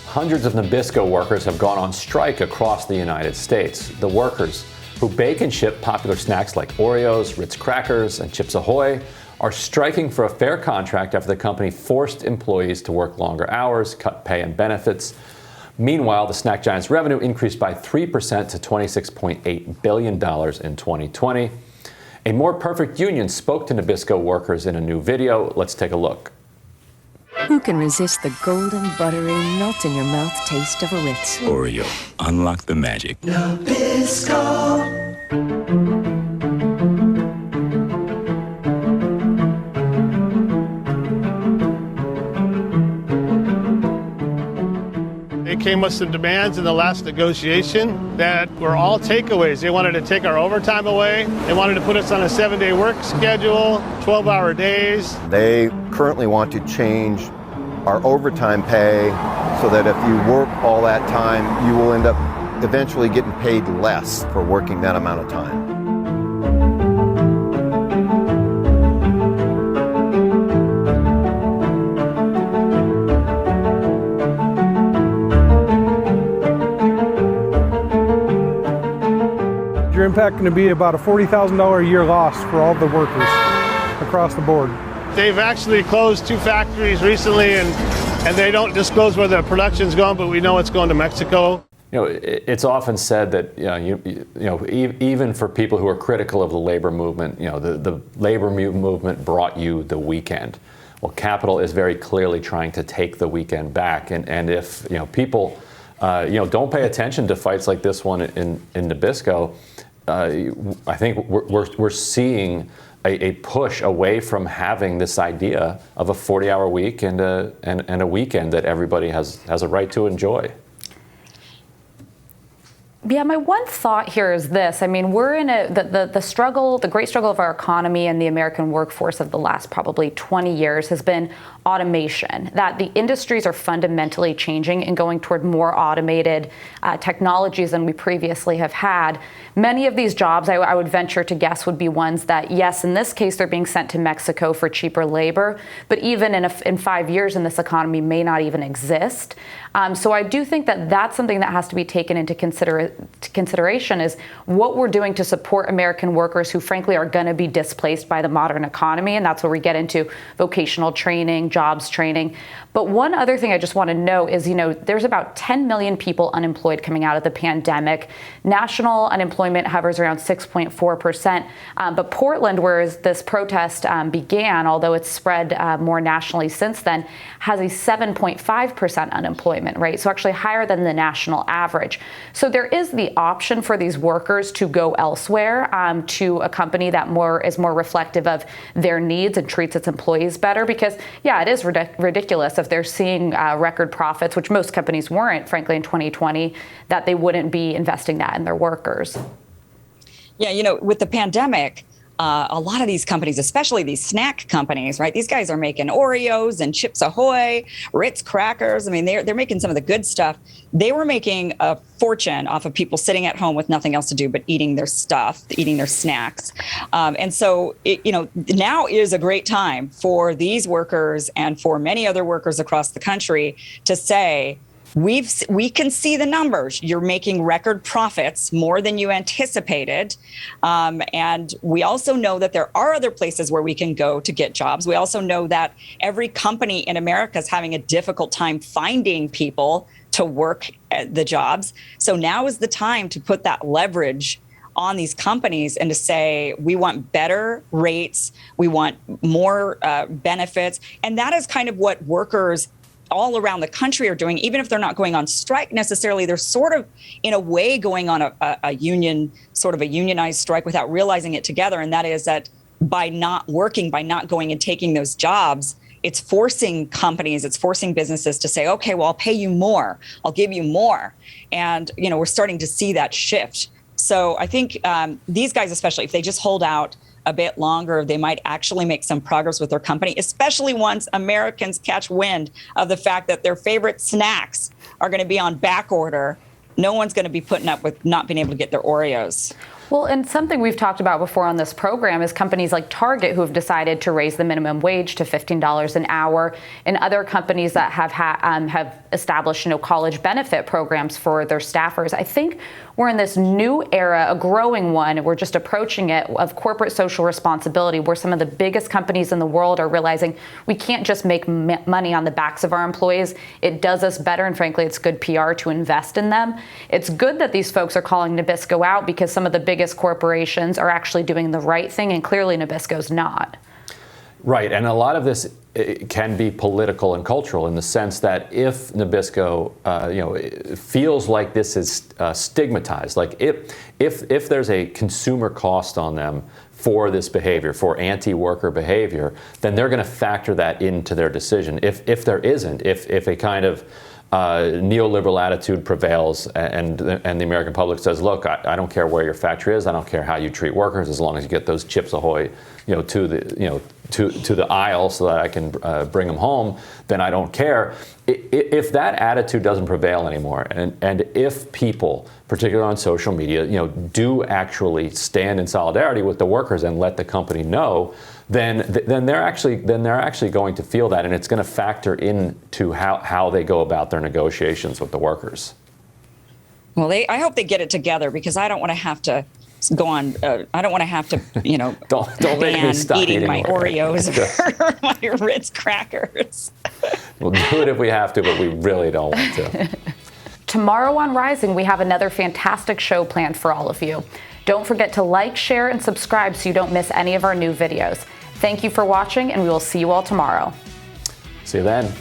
Hundreds of Nabisco workers have gone on strike across the United States. The workers, who bake and ship popular snacks like Oreos, Ritz crackers, and Chips Ahoy, are striking for a fair contract after the company forced employees to work longer hours, cut pay and benefits. Meanwhile, the snack giant's revenue increased by 3% to $26.8 billion in 2020. A more perfect union spoke to Nabisco workers in a new video. Let's take a look. Who can resist the golden, buttery, melt-in-your-mouth taste of a Ritz? Oreo, unlock the magic. Nabisco. They came with some demands in the last negotiation that were all takeaways. They wanted to take our overtime away. They wanted to put us on a 7-day work schedule, 12-hour days. They currently want to change our overtime pay so that if you work all that time, you will end up eventually getting paid less for working that amount of time. Your impact going to be about a $40,000 a year loss for all the workers across the board. They've actually closed 2 factories recently, and they don't disclose where the production's going, but we know it's going to Mexico. You know, it's often said that even for people who are critical of the labor movement, the labor movement brought you the weekend. Well, Capital is very clearly trying to take the weekend back, and if people don't pay attention to fights like this one in Nabisco, I think we're seeing a push away from having this idea of a 40-hour week and a weekend that everybody has a right to enjoy. Yeah, my one thought here is this. I mean, we're in the struggle, the great struggle of our economy and the American workforce of the last probably 20 years has been automation, that the industries are fundamentally changing and going toward more automated technologies than we previously have had. Many of these jobs, I would venture to guess, would be ones that, yes, in this case, they're being sent to Mexico for cheaper labor, but even in 5 years in this economy may not even exist. So I do think that that's something that has to be taken into consideration is what we're doing to support American workers who frankly are going to be displaced by the modern economy. And that's where we get into vocational training, jobs training. But one other thing I just want to note is, there's about 10 million people unemployed coming out of the pandemic. National unemployment hovers around 6.4%. But Portland, where this protest began, although it's spread more nationally since then, has a 7.5% unemployment rate. So actually higher than the national average. So there is the option for these workers to go elsewhere to a company that is more reflective of their needs and treats its employees better. Because, yeah, it is ridiculous if they're seeing record profits, which most companies weren't, frankly, in 2020, that they wouldn't be investing that in their workers. Yeah, with the pandemic, a lot of these companies, especially these snack companies, right? These guys are making Oreos and Chips Ahoy, Ritz crackers. I mean, they're making some of the good stuff. They were making a fortune off of people sitting at home with nothing else to do but eating their stuff, eating their snacks. And so, now is a great time for these workers and for many other workers across the country to say, we can see the numbers. You're making record profits, more than you anticipated. And we also know that there are other places where we can go to get jobs. We also know that every company in America is having a difficult time finding people to work at the jobs. So now is the time to put that leverage on these companies and to say, we want better rates, we want more benefits. And that is kind of what workers all around the country are doing. Even if they're not going on strike necessarily, they're sort of in a way going on a union, sort of a unionized strike without realizing it together. And that is that by not working, by not going and taking those jobs, it's forcing companies, it's forcing businesses to say, okay, well, I'll pay you more, I'll give you more. And, we're starting to see that shift. So I think these guys, especially if they just hold out a bit longer, they might actually make some progress with their company, especially once Americans catch wind of the fact that their favorite snacks are going to be on back order. No one's going to be putting up with not being able to get their Oreos. Well, and something we've talked about before on this program is companies like Target who have decided to raise the minimum wage to $15 an hour, and other companies that have established college benefit programs for their staffers. I think we're in this new era, a growing one. We're just approaching it of corporate social responsibility, where some of the biggest companies in the world are realizing we can't just make money on the backs of our employees. It does us better, and frankly, it's good PR to invest in them. It's good that these folks are calling Nabisco out, because some of the biggest corporations are actually doing the right thing, and clearly Nabisco's not. Right, and a lot of this can be political and cultural, in the sense that if Nabisco, feels like this is stigmatized, like if there's a consumer cost on them for this behavior, for anti-worker behavior, then they're going to factor that into their decision. If there isn't, if a kind of neoliberal attitude prevails, and the American public says, look, I don't care where your factory is, I don't care how you treat workers, as long as you get those Chips Ahoy, to the aisle so that I can bring them home, then I don't care. If that attitude doesn't prevail anymore, and if people, particularly on social media, do actually stand in solidarity with the workers and let the company know, then they're actually going to feel that, and it's going to factor into how they go about their negotiations with the workers. Well, I hope they get it together, because I don't want to have to go on. I don't want to have to, don't make me stop eating my Oreos. Oreos or my Ritz crackers. We'll do it if we have to, but we really don't want to. Tomorrow on Rising, we have another fantastic show planned for all of you. Don't forget to like, share, and subscribe so you don't miss any of our new videos. Thank you for watching, and we will see you all tomorrow. See you then.